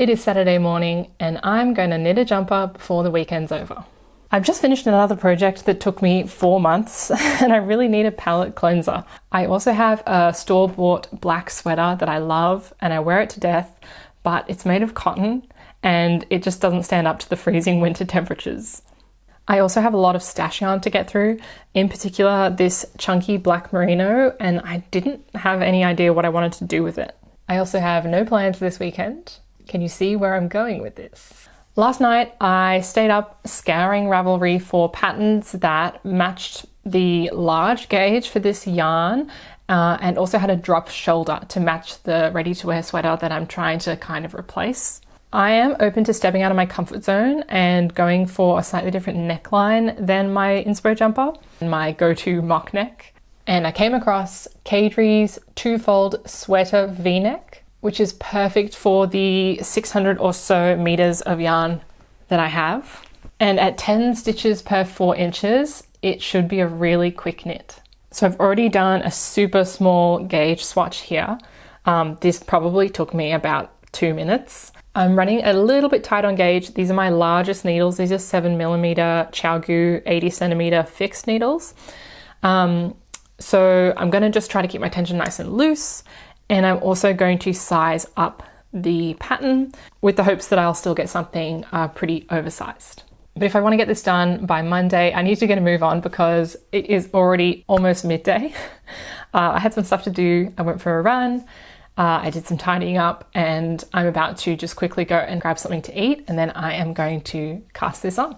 It is Saturday morning and I'm going to knit a jumper before the weekend's over. I've just finished another project that took me 4 months and I really need a palette cleanser. I also have a store-bought black sweater that I love and I wear it to death, but it's made of cotton and it just doesn't stand up to the freezing winter temperatures. I also have a lot of stash yarn to get through, in particular this chunky black merino, and I didn't have any idea what I wanted to do with it. I also have no plans this weekend. Can you see where I'm going with this? Last night I stayed up scouring Ravelry for patterns that matched the large gauge for this yarn and also had a drop shoulder to match the ready-to-wear sweater that I'm trying to kind of replace. I am open to stepping out of my comfort zone and going for a slightly different neckline than my inspo jumper, my go-to mock neck. And I came across Caidree's Twofold Sweater V-Neck, which is perfect for the 600 or so meters of yarn that I have. And at 10 stitches per 4 inches, it should be a really quick knit. So I've already done a super small gauge swatch here. This probably took me about 2 minutes. I'm running a little bit tight on gauge. These are my largest needles. These are 7mm ChowGoo 80 centimeter fixed needles. So I'm gonna just try to keep my tension nice and loose. And I'm also going to size up the pattern with the hopes that I'll still get something pretty oversized. But if I want to get this done by Monday, I need to get a move on because it is already almost midday. I had some stuff to do. I went for a run. I did some tidying up and I'm about to just quickly go and grab something to eat, and then I am going to cast this on.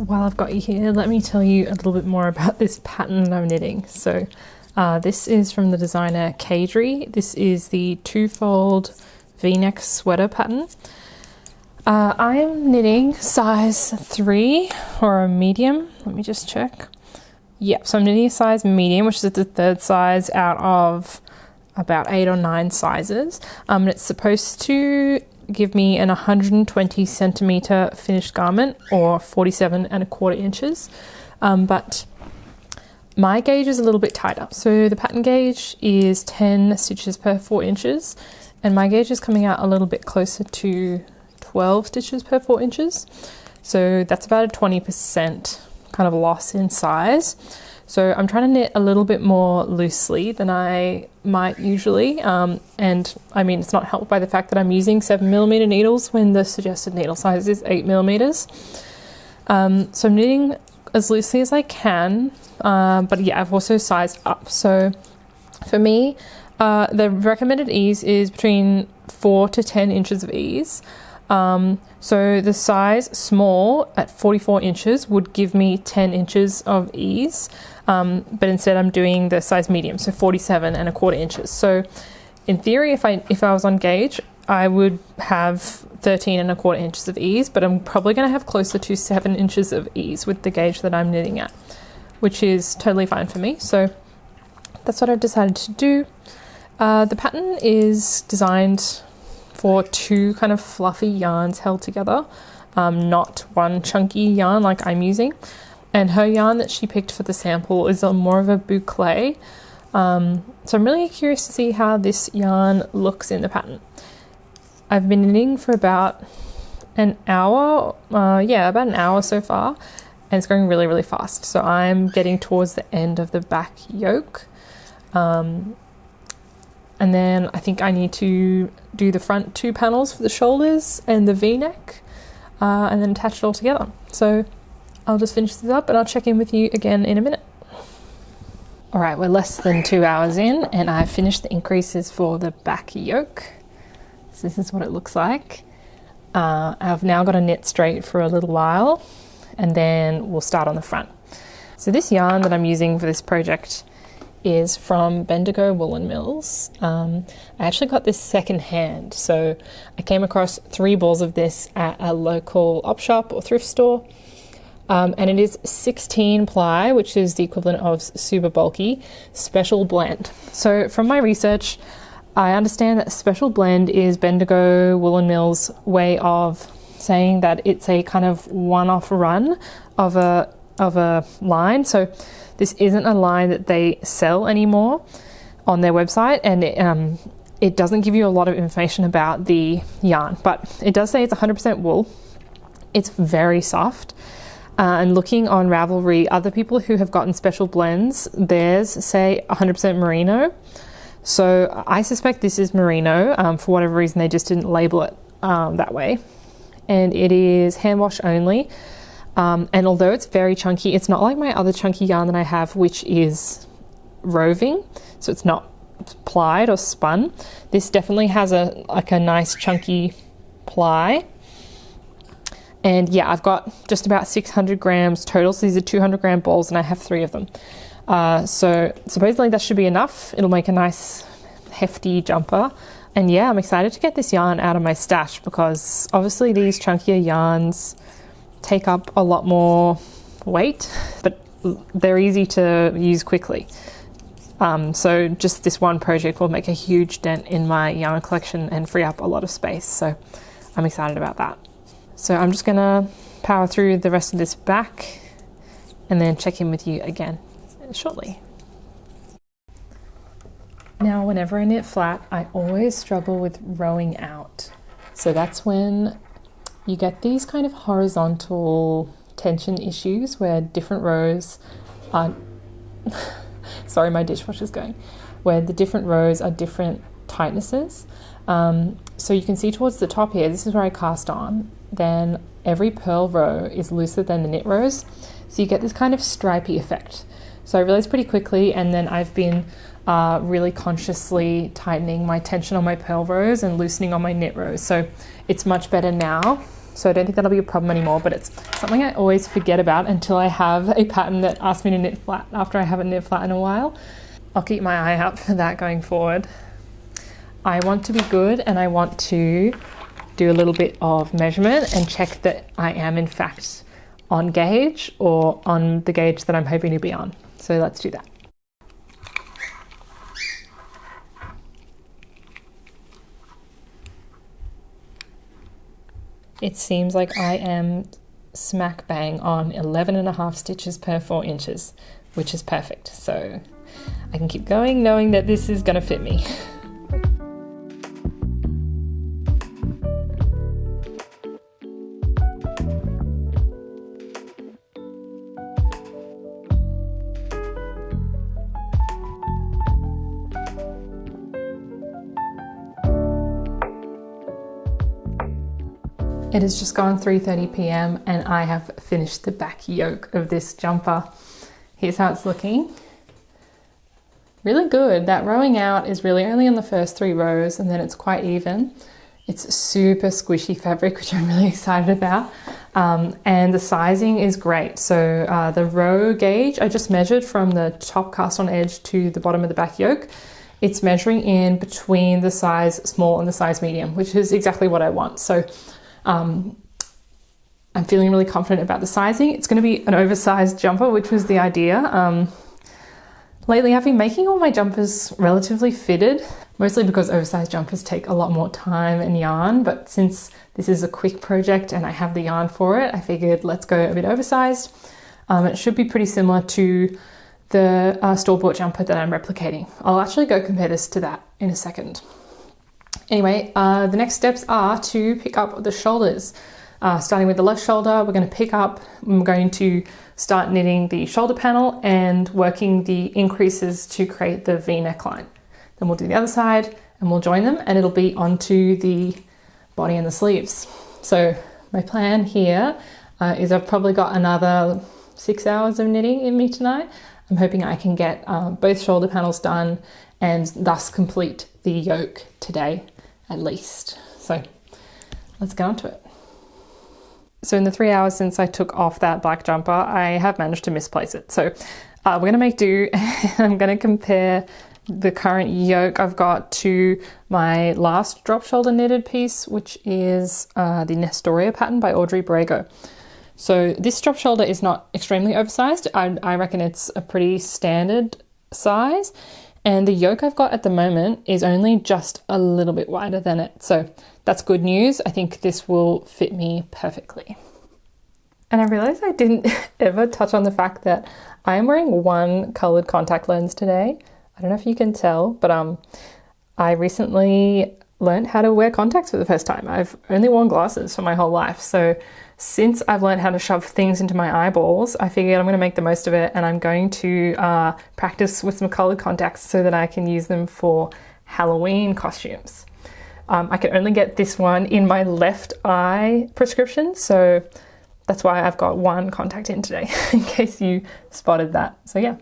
While I've got you here, let me tell you a little bit more about this pattern that I'm knitting. So this is from the designer Caidree. This is the Twofold V-Neck sweater pattern. I am knitting size 3 or a medium. Let me just check. Yep, so I'm knitting a size medium, which is the 3rd size out of about 8 or 9 sizes. And it's supposed to give me an 120 centimeter finished garment, or 47¼ inches, but my gauge is a little bit tighter. So the pattern gauge is 10 stitches per 4 inches and my gauge is coming out a little bit closer to 12 stitches per 4 inches. So that's about a 20% kind of loss in size. So I'm trying to knit a little bit more loosely than I might usually. And I mean, it's not helped by the fact that I'm using 7mm needles when the suggested needle size is 8mm. So I'm knitting as loosely as I can, but yeah, I've also sized up. So for me, the recommended ease is between 4 to 10 inches of ease. So the size small at 44 inches would give me 10 inches of ease, but instead I'm doing the size medium, so 47¼ inches. So in theory, if I was on gauge, I would have 13¼ inches of ease, but I'm probably going to have closer to 7 inches of ease with the gauge that I'm knitting at, which is totally fine for me. So that's what I've decided to do. The pattern is designed for 2 kind of fluffy yarns held together, not one chunky yarn like I'm using. and her yarn that she picked for the sample is on more of a boucle. So I'm really curious to see how this yarn looks in the pattern. I've been knitting for about an hour, about an hour so far, and it's going really, really fast. So I'm getting towards the end of the back yoke. And then I think I need to do the front 2 panels for the shoulders and the V-neck, and then attach it all together. So I'll just finish this up and I'll check in with you again in a minute. All right, we're less than 2 hours in and I've finished the increases for the back yoke. So this is what it looks like. I've now got to knit straight for a little while and then we'll start on the front. So this yarn that I'm using for this project is from Bendigo Woollen Mills. I actually got this second hand. So I came across 3 balls of this at a local op shop or thrift store. And it is 16 ply, which is the equivalent of super bulky special blend. So from my research, I understand that special blend is Bendigo Woollen Mills' way of saying that it's a kind of one-off run of a line. So this isn't a line that they sell anymore on their website, and it doesn't give you a lot of information about the yarn, but it does say it's 100% wool. It's very soft. And looking on Ravelry, other people who have gotten special blends, theirs say 100% merino. So I suspect this is merino. For whatever reason, they just didn't label it that way. And it is hand wash only. And although it's very chunky, it's not like my other chunky yarn that I have, which is roving. So it's not plied or spun. This definitely has a nice chunky ply. And yeah, I've got just about 600 grams total. So these are 200 gram balls and I have 3 of them. So supposedly that should be enough. It'll make a nice hefty jumper. And yeah, I'm excited to get this yarn out of my stash because obviously these chunkier yarns take up a lot more weight, but they're easy to use quickly. So just this one project will make a huge dent in my yarn collection and free up a lot of space. So I'm excited about that. So I'm just gonna power through the rest of this back and then check in with you again shortly. Now, whenever I knit flat, I always struggle with rowing out. So that's when you get these kind of horizontal tension issues where different rows are, sorry, my dishwasher's going, where the different rows are different tightnesses. So you can see towards the top here, this is where I cast on, then every purl row is looser than the knit rows. So you get this kind of stripy effect. So I realized pretty quickly, and then I've been really consciously tightening my tension on my purl rows and loosening on my knit rows. So it's much better now. So I don't think that'll be a problem anymore, but it's something I always forget about until I have a pattern that asks me to knit flat after I haven't knit flat in a while. I'll keep my eye out for that going forward. I want to be good and I want to do a little bit of measurement and check that I am in fact on gauge or on the gauge that I'm hoping to be on. So let's do that. It seems like I am smack bang on 11.5 stitches per 4 inches, which is perfect. So I can keep going knowing that this is going to fit me. It has just gone 3:30 p.m. and I have finished the back yoke of this jumper. Here's how it's looking. Really good. That rowing out is really only on the first 3 rows and then it's quite even. It's super squishy fabric, which I'm really excited about. And the sizing is great. So the row gauge, I just measured from the top cast on edge to the bottom of the back yoke. It's measuring in between the size small and the size medium, which is exactly what I want. So I'm feeling really confident about the sizing. It's going to be an oversized jumper, which was the idea. Lately I've been making all my jumpers relatively fitted, mostly because oversized jumpers take a lot more time and yarn, but since this is a quick project and I have the yarn for it, I figured let's go a bit oversized. It should be pretty similar to the store-bought jumper that I'm replicating. I'll actually go compare this to that in a second. Anyway, the next steps are to pick up the shoulders. Starting with the left shoulder, we're going to start knitting the shoulder panel and working the increases to create the V neckline. Then we'll do the other side and we'll join them, and it'll be onto the body and the sleeves. So my plan here is I've probably got another 6 hours of knitting in me tonight. I'm hoping I can get both shoulder panels done and thus complete the yoke today at least. So let's get on to it. So in the 3 hours since I took off that black jumper, I have managed to misplace it. So we're going to make do. I'm going to compare the current yoke I've got to my last drop shoulder knitted piece, which is the Nestoria pattern by Audrey Borrego. So this drop shoulder is not extremely oversized. I reckon it's a pretty standard size. And the yoke I've got at the moment is only just a little bit wider than it. So that's good news. I think this will fit me perfectly. And I realized I didn't ever touch on the fact that I am wearing one colored contact lens today. I don't know if you can tell, but I recently learned how to wear contacts for the first time. I've only worn glasses for my whole life. So since I've learned how to shove things into my eyeballs, I figured I'm going to make the most of it, and I'm going to practice with some colored contacts so that I can use them for Halloween costumes. I can only get this one in my left eye prescription, so that's why I've got one contact in today, in case you spotted that. So yeah.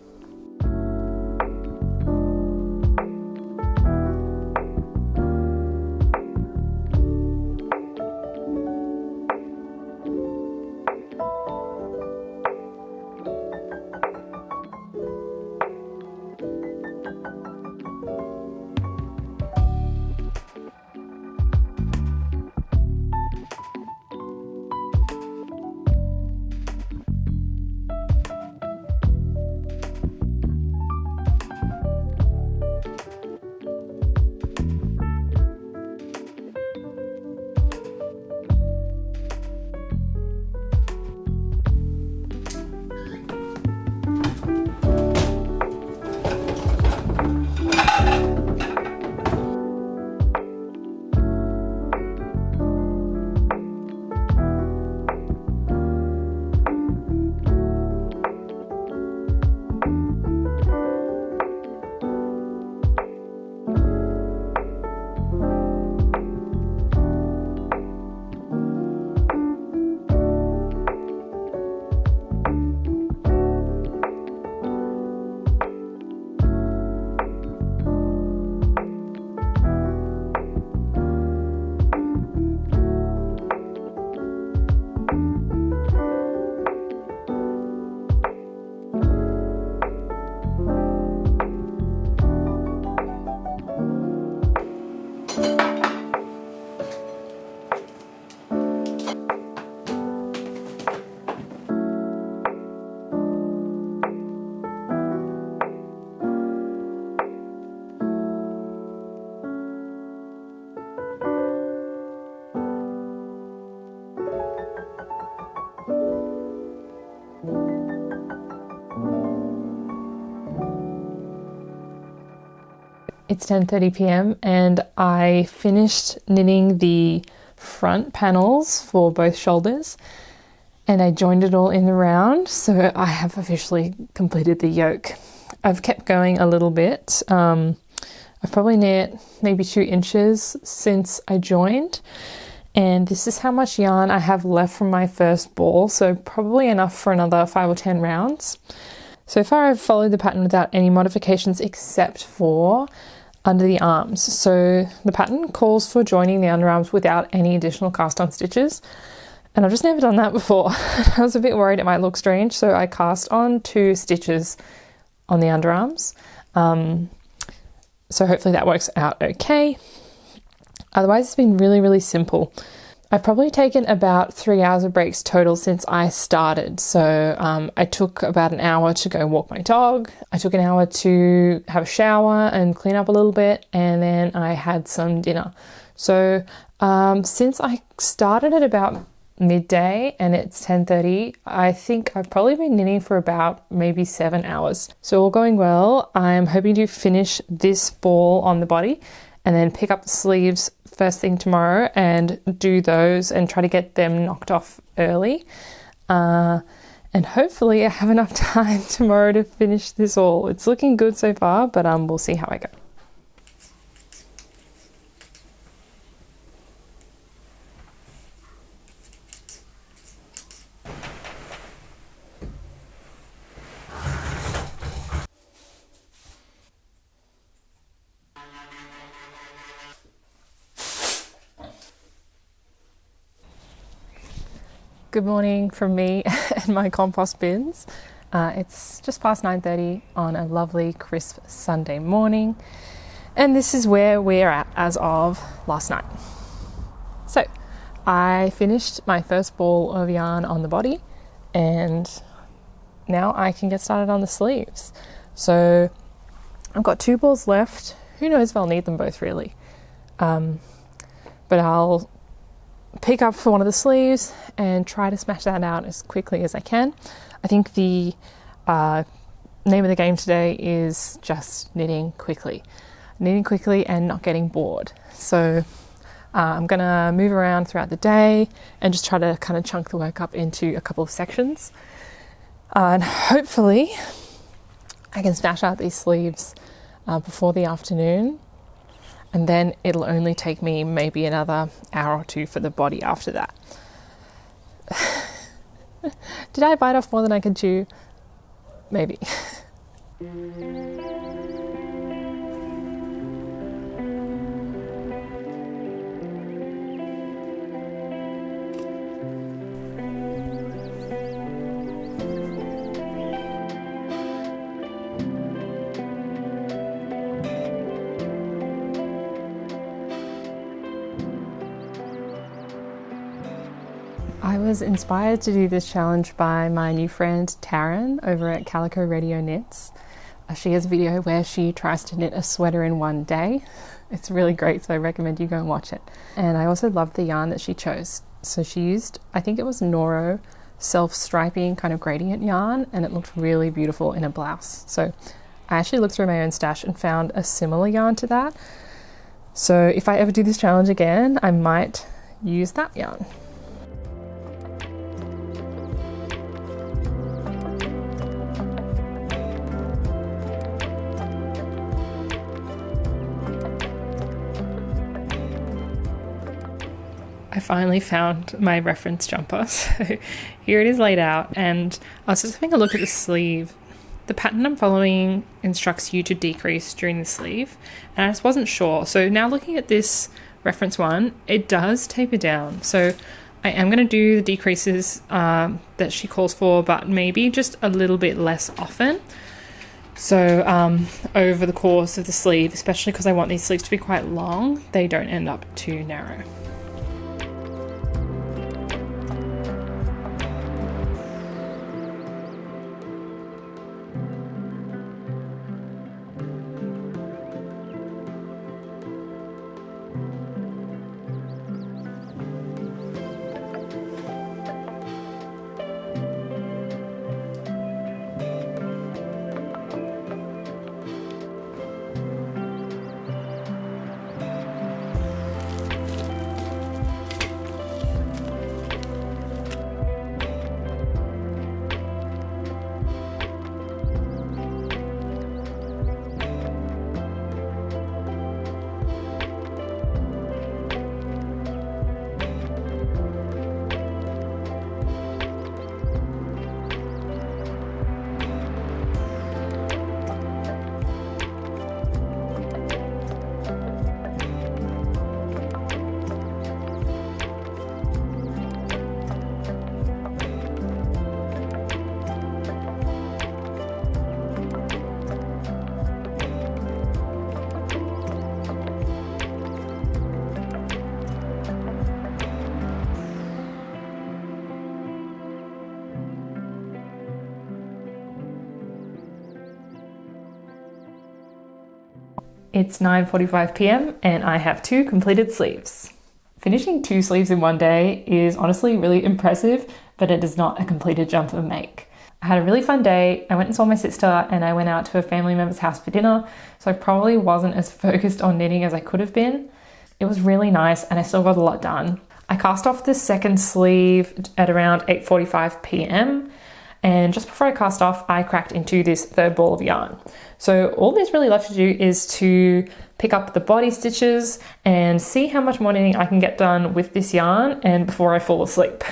It's 10:30 p.m. and I finished knitting the front panels for both shoulders and I joined it all in the round, so I have officially completed the yoke. I've kept going a little bit. I've probably knit maybe 2 inches since I joined, and this is how much yarn I have left from my first ball, so probably enough for another 5 or 10 rounds. So far I've followed the pattern without any modifications except for under the arms. So the pattern calls for joining the underarms without any additional cast on stitches, and I've just never done that before. I was a bit worried it might look strange, so I cast on 2 stitches on the underarms. So hopefully that works out okay. Otherwise it's been really, really simple. I've probably taken about 3 hours of breaks total since I started. So I took about an hour to go walk my dog. I took an hour to have a shower and clean up a little bit, and then I had some dinner. So since I started at about midday and it's 10:30. I think I've probably been knitting for about maybe 7 hours. So all going well, I'm hoping to finish this ball on the body and then pick up the sleeves first thing tomorrow and do those and try to get them knocked off early. And hopefully I have enough time tomorrow to finish this all. It's looking good so far, but we'll see how I go. Good morning from me and my compost bins. It's just past 9:30 on a lovely crisp Sunday morning, and this is where we're at as of last night. So I finished my first ball of yarn on the body, and now I can get started on the sleeves. So I've got 2 balls left. Who knows if I'll need them both really, but I'll pick up for one of the sleeves and try to smash that out as quickly as I can. I think the name of the game today is just knitting quickly and not getting bored. So I'm gonna move around throughout the day and just try to kind of chunk the work up into a couple of sections, and hopefully I can smash out these sleeves before the afternoon. And then it'll only take me maybe another hour or 2 for the body after that. Did I bite off more than I could chew? Maybe. I was inspired to do this challenge by my new friend Taryn over at Calico Radio Knits. She has a video where she tries to knit a sweater in one day. It's really great, so I recommend you go and watch it. And I also loved the yarn that she chose. So she used, I think it was Noro self-striping kind of gradient yarn, and it looked really beautiful in a blouse. So I actually looked through my own stash and found a similar yarn to that. So if I ever do this challenge again, I might use that yarn. I finally found my reference jumper, so here it is laid out, and I was just having a look at the sleeve. The pattern I'm following instructs you to decrease during the sleeve, and I just wasn't sure. So now looking at this reference one, it does taper down. So I am going to do the decreases that she calls for, but maybe just a little bit less often. So over the course of the sleeve, especially because I want these sleeves to be quite long, they don't end up too narrow. It's 9:45 p.m. and I have 2 completed sleeves. Finishing 2 sleeves in one day is honestly really impressive, but it is not a completed jumper make. I had a really fun day. I went and saw my sister and I went out to a family member's house for dinner, so I probably wasn't as focused on knitting as I could have been. It was really nice and I still got a lot done. I cast off the second sleeve at around 8:45 p.m. and just before I cast off, I cracked into this third ball of yarn. So all there's really left to do is to pick up the body stitches and see how much more knitting I can get done with this yarn and before I fall asleep.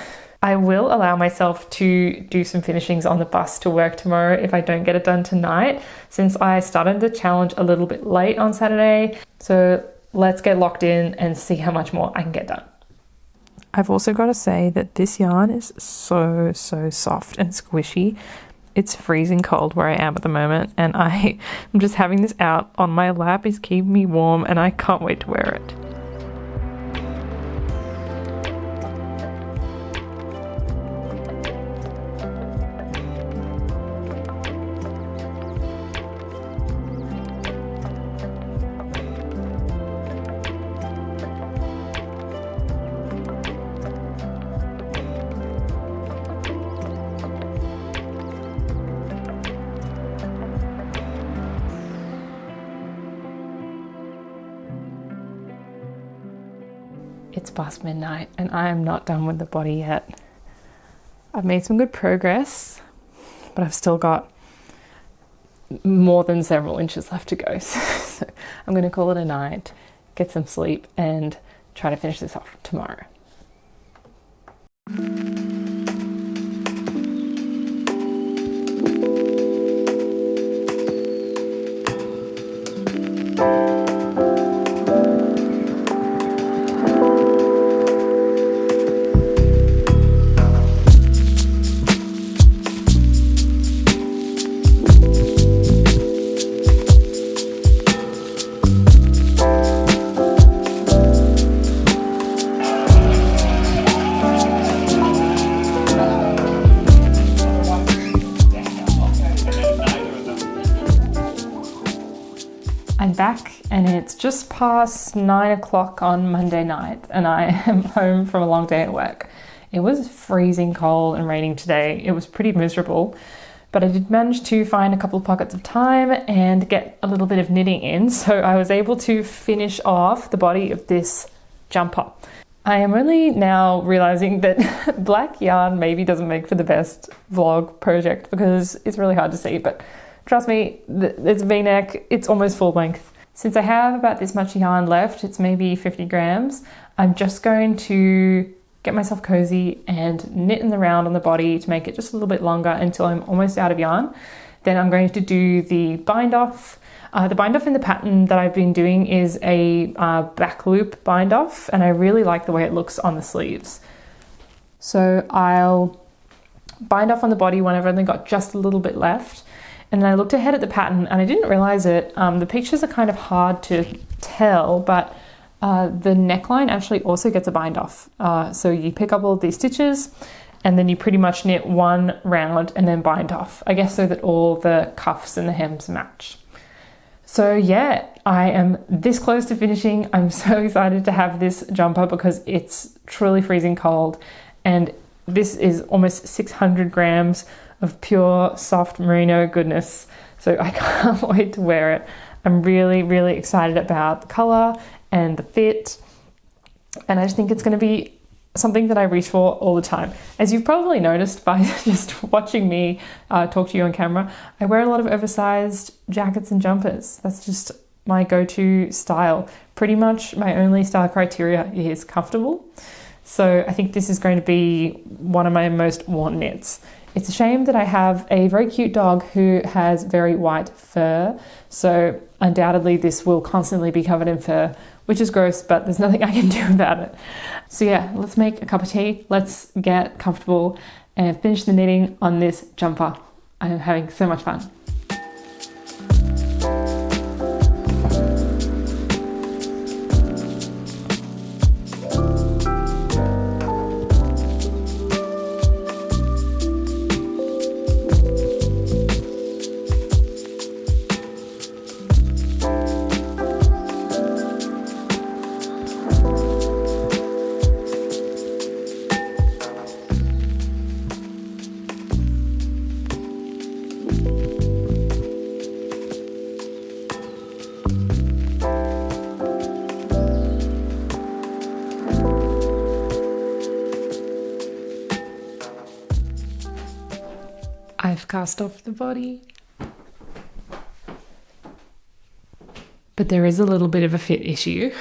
I will allow myself to do some finishings on the bus to work tomorrow if I don't get it done tonight, since I started the challenge a little bit late on Saturday. So let's get locked in and see how much more I can get done. I've also got to say that this yarn is so soft and squishy. It's freezing cold where I am at the moment, and I'm just having this out on my lap is keeping me warm, and I can't wait to wear it. It's past midnight and I am not done with the body yet. I've made some good progress, but I've still got more than several inches left to go. So I'm going to call it a night, get some sleep, and try to finish this off tomorrow. I'm back and it's just past 9 o'clock on Monday night and I am home from a long day at work. It was freezing cold and raining today. It was pretty miserable, but I did manage to find a couple of pockets of time and get a little bit of knitting in, so I was able to finish off the body of this jumper. I am only now realizing that black yarn maybe doesn't make for the best vlog project because it's really hard to see, but trust me, it's V-neck, it's almost full length. Since I have about this much yarn left, it's maybe 50 grams, I'm just going to get myself cozy and knit in the round on the body to make it just a little bit longer until I'm almost out of yarn. Then I'm going to do the bind off. The bind off in the pattern that I've been doing is a back loop bind off, and I really like the way it looks on the sleeves. So I'll bind off on the body when I've only got just a little bit left. And then I looked ahead at the pattern and I didn't realize it. The pictures are kind of hard to tell, but the neckline actually also gets a bind off. So you pick up all of these stitches and then you pretty much knit one round and then bind off, I guess, so that all the cuffs and the hems match. So yeah, I am this close to finishing. I'm so excited to have this jumper because it's truly freezing cold, and this is almost 600 grams of pure soft merino goodness. So I can't wait to wear it. I'm really excited about the color and the fit, and I just think it's going to be something that I reach for all the time. As you've probably noticed by just watching me talk to you on camera, I wear a lot of oversized jackets and jumpers. That's just my go-to style. Pretty much my only style criteria is comfortable. So I think this is going to be one of my most worn knits. It's a shame that I have a very cute dog who has very white fur, so undoubtedly this will constantly be covered in fur, which is gross, but there's nothing I can do about it. So yeah, let's make a cup of tea, let's get comfortable and finish the knitting on this jumper. I'm having so much fun. I've cast off the body. But there is a little bit of a fit issue.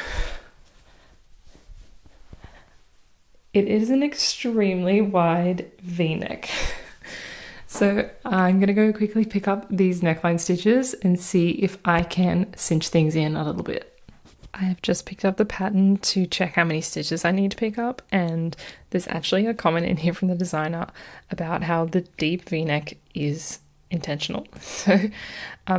It is an extremely wide V-neck. So I'm going to go quickly pick up these neckline stitches and see if I can cinch things in a little bit. I have just picked up the pattern to check how many stitches I need to pick up, and there's actually a comment in here from the designer about how the deep V-neck is intentional. So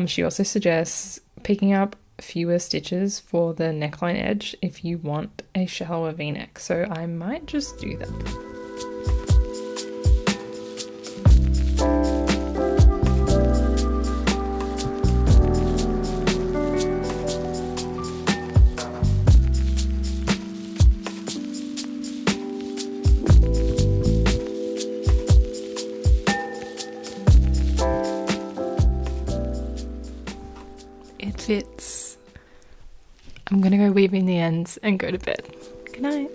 she also suggests picking up fewer stitches for the neckline edge if you want a shallower V-neck. So I might just do that. It fits. I'm gonna go weave in the ends and go to bed. Good night.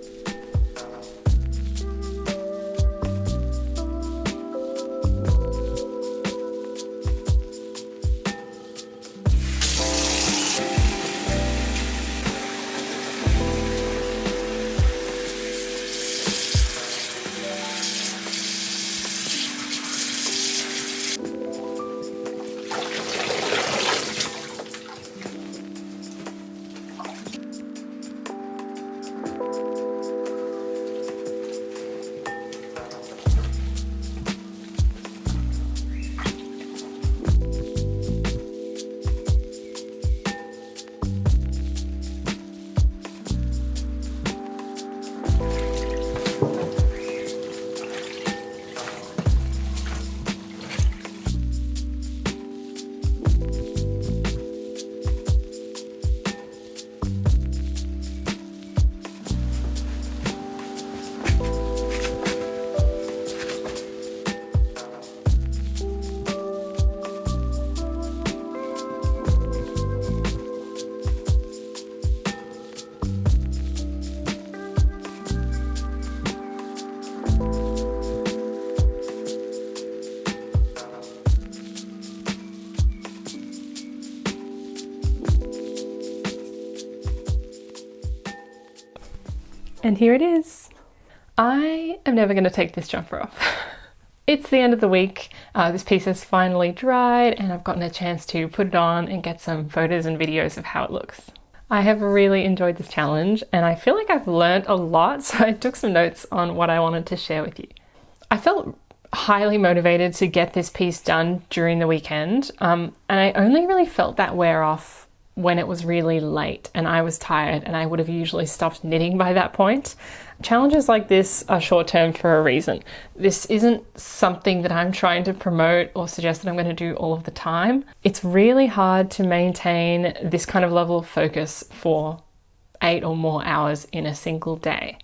And here it is. I am never going to take this jumper off. It's the end of the week. This piece has finally dried and I've gotten a chance to put it on and get some photos and videos of how it looks. I have really enjoyed this challenge and I feel like I've learned a lot, so I took some notes on what I wanted to share with you. I felt highly motivated to get this piece done during the weekend, and I only really felt that wear off when it was really late and I was tired, and I would have usually stopped knitting by that point. Challenges like this are short term for a reason. This isn't something that I'm trying to promote or suggest that I'm going to do all of the time. It's really hard to maintain this kind of level of focus for 8 or more hours in a single day.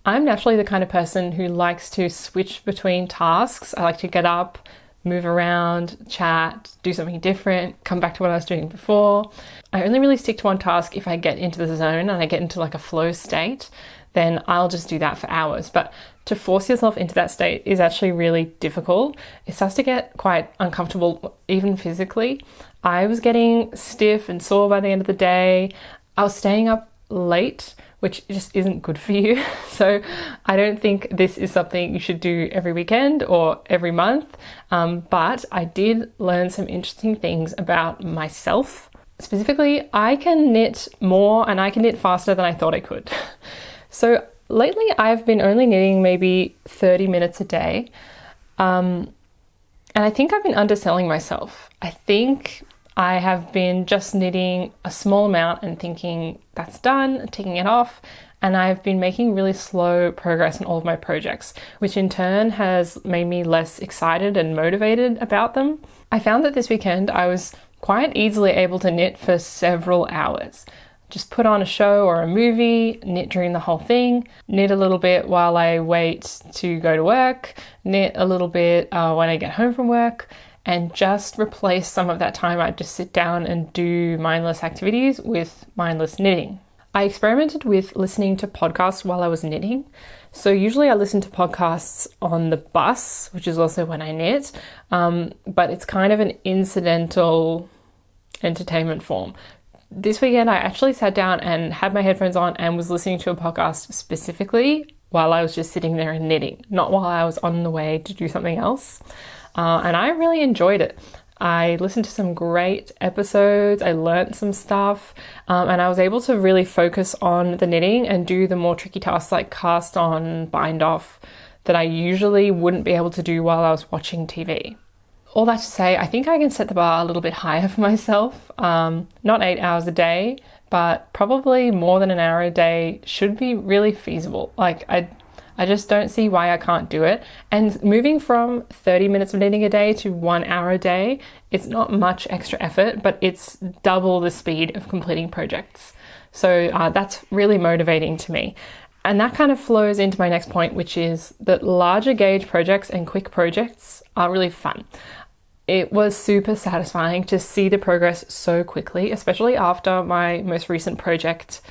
I'm naturally the kind of person who likes to switch between tasks. I like to get up, move around, chat, do something different, come back to what I was doing before. I only really stick to one task if I get into the zone and I get into like a flow state, then I'll just do that for hours. But to force yourself into that state is actually really difficult. It starts to get quite uncomfortable, even physically. I was getting stiff and sore by the end of the day. I was staying up late, which just isn't good for you. So I don't think this is something you should do every weekend or every month. But I did learn some interesting things about myself. Specifically, I can knit more and I can knit faster than I thought I could. So lately I've been only knitting maybe 30 minutes a day. And I think I've been underselling myself. I think I have been just knitting a small amount and thinking that's done, ticking it off, and I've been making really slow progress in all of my projects, which in turn has made me less excited and motivated about them. I found that this weekend I was quite easily able to knit for several hours. Just put on a show or a movie, knit during the whole thing, knit a little bit while I wait to go to work, knit a little bit when I get home from work, and just replace some of that time I'd just sit down and do mindless activities with mindless knitting. I experimented with listening to podcasts while I was knitting. So usually I listen to podcasts on the bus, which is also when I knit, but it's kind of an incidental entertainment form. This weekend I actually sat down and had my headphones on and was listening to a podcast specifically while I was just sitting there and knitting, not while I was on the way to do something else. And I really enjoyed it. I listened to some great episodes, I learnt some stuff, and I was able to really focus on the knitting and do the more tricky tasks like cast on, bind off, that I usually wouldn't be able to do while I was watching TV. All that to say, I think I can set the bar a little bit higher for myself. Not 8 hours a day, but probably more than an hour a day should be really feasible. Like I just don't see why I can't do it. And moving from 30 minutes of knitting a day to 1 hour a day, it's not much extra effort, but it's double the speed of completing projects. So that's really motivating to me. And that kind of flows into my next point, which is that larger gauge projects and quick projects are really fun. It was super satisfying to see the progress so quickly, especially after my most recent project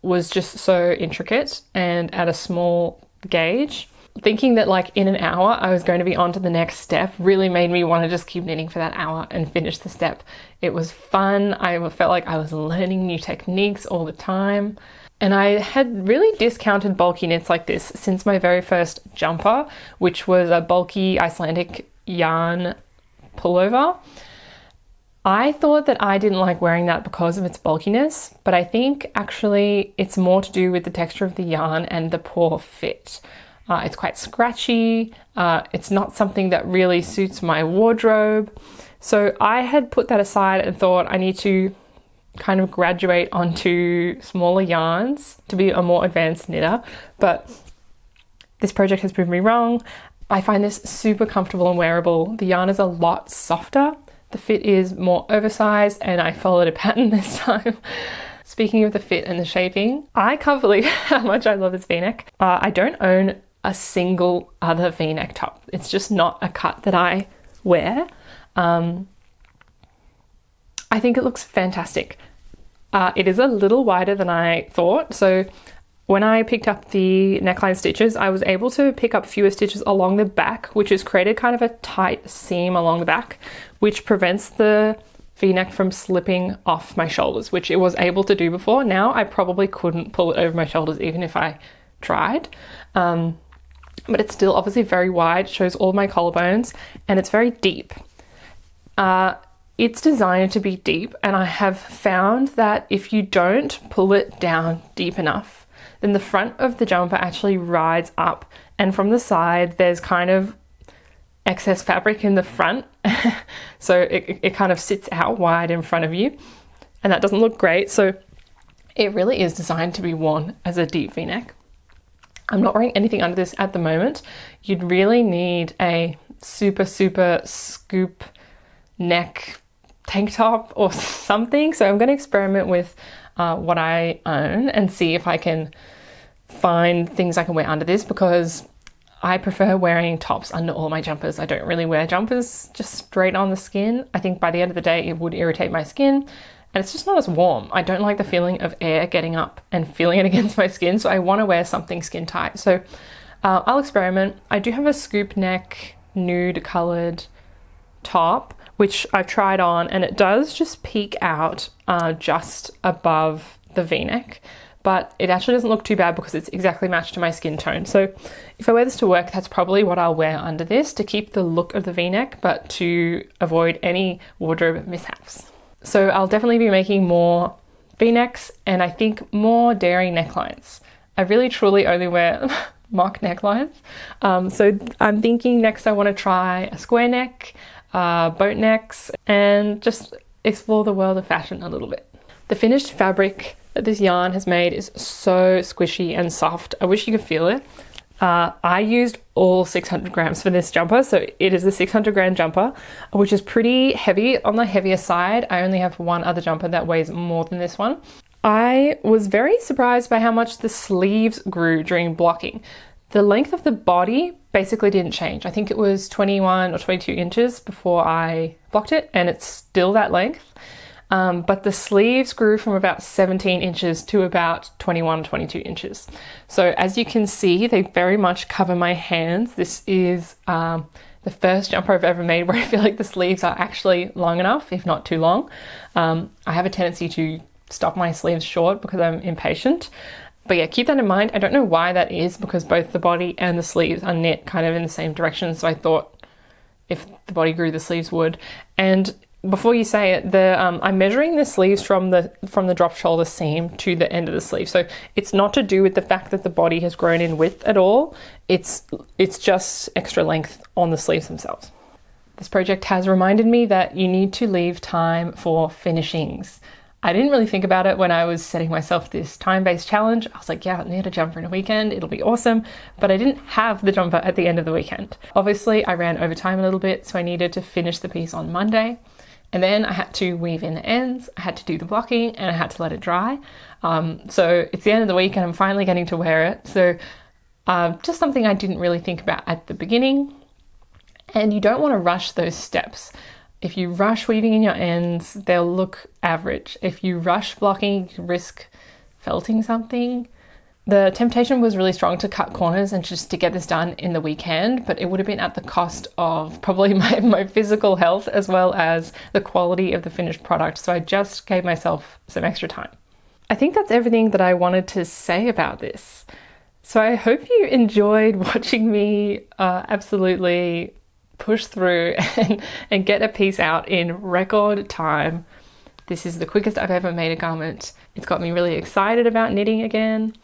was just so intricate and at a small gauge. Thinking that like in an hour I was going to be on to the next step really made me want to just keep knitting for that hour and finish the step. It was fun. I felt like I was learning new techniques all the time. And I had really discounted bulky knits like this since my very first jumper, which was a bulky Icelandic yarn pullover. I thought that I didn't like wearing that because of its bulkiness, but I think actually it's more to do with the texture of the yarn and the poor fit. It's quite scratchy. It's not something that really suits my wardrobe. So I had put that aside and thought I need to kind of graduate onto smaller yarns to be a more advanced knitter. But this project has proven me wrong. I find this super comfortable and wearable. The yarn is a lot softer. The fit is more oversized and I followed a pattern this time. Speaking of the fit and the shaping, I can't believe how much I love this V-neck. I don't own a single other V-neck top. It's just not a cut that I wear. I think it looks fantastic. It is a little wider than I thought. So when I picked up the neckline stitches, I was able to pick up fewer stitches along the back, which has created kind of a tight seam along the back, which prevents the V-neck from slipping off my shoulders, which it was able to do before. Now I probably couldn't pull it over my shoulders even if I tried. But it's still obviously very wide, shows all my collarbones, and it's very deep. It's designed to be deep, and I have found that if you don't pull it down deep enough, then the front of the jumper actually rides up, and from the side there's kind of excess fabric in the front. So it kind of sits out wide in front of you, and that doesn't look great. So it really is designed to be worn as a deep V-neck. I'm not wearing anything under this at the moment. You'd really need a super scoop neck tank top or something. So I'm going to experiment with what I own and see if I can find things I can wear under this, because I prefer wearing tops under all my jumpers. I don't really wear jumpers just straight on the skin. I think by the end of the day it would irritate my skin, and it's just not as warm. I don't like the feeling of air getting up and feeling it against my skin, so I want to wear something skin tight. So I'll experiment. I do have a scoop neck nude colored top, which I've tried on, and it does just peek out just above the V-neck, but it actually doesn't look too bad because it's exactly matched to my skin tone. So if I wear this to work, that's probably what I'll wear under this to keep the look of the V-neck, but to avoid any wardrobe mishaps. So I'll definitely be making more V-necks, and I think more dairy necklines. I really truly only wear mock necklines. So I'm thinking next I want to try a square neck, boat necks, and just explore the world of fashion a little bit. The finished fabric that this yarn has made is so squishy and soft. I wish you could feel it. I used all 600 grams for this jumper, so it is a 600 gram jumper, which is pretty heavy, on the heavier side. I only have one other jumper that weighs more than this one. I was very surprised by how much the sleeves grew during blocking. The length of the body basically didn't change. I think it was 21 or 22 inches before I blocked it, and it's still that length. but the sleeves grew from about 17 inches to about 21, 22 inches. So as you can see, they very much cover my hands. This is the first jumper I've ever made where I feel like the sleeves are actually long enough, if not too long. I have a tendency to stop my sleeves short because I'm impatient. But yeah, keep that in mind. I don't know why that is, because both the body and the sleeves are knit kind of in the same direction. So I thought if the body grew, the sleeves would. And before you say it, I'm measuring the sleeves from the drop shoulder seam to the end of the sleeve. So it's not to do with the fact that the body has grown in width at all. It's just extra length on the sleeves themselves. This project has reminded me that you need to leave time for finishings. I didn't really think about it when I was setting myself this time-based challenge. I was like, yeah, I'll knit a jumper in a weekend, it'll be awesome. But I didn't have the jumper at the end of the weekend. Obviously, I ran overtime a little bit, so I needed to finish the piece on Monday. And then I had to weave in the ends, I had to do the blocking, and I had to let it dry. So it's the end of the week and I'm finally getting to wear it. So just something I didn't really think about at the beginning. And you don't want to rush those steps. If you rush weaving in your ends, they'll look average. If you rush blocking, you risk felting something. The temptation was really strong to cut corners and just to get this done in the weekend, but it would have been at the cost of probably my physical health as well as the quality of the finished product. So I just gave myself some extra time. I think that's everything that I wanted to say about this. So I hope you enjoyed watching me absolutely push through and get a piece out in record time. This is the quickest I've ever made a garment. It's got me really excited about knitting again.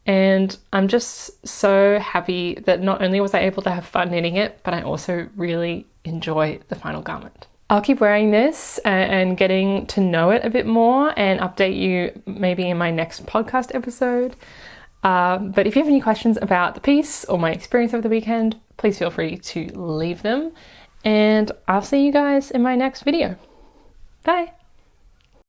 And I'm just so happy that not only was I able to have fun knitting it, but I also really enjoy the final garment. I'll keep wearing this and getting to know it a bit more and update you maybe in my next podcast episode. But if you have any questions about the piece or my experience over the weekend, please feel free to leave them. And I'll see you guys in my next video. Bye.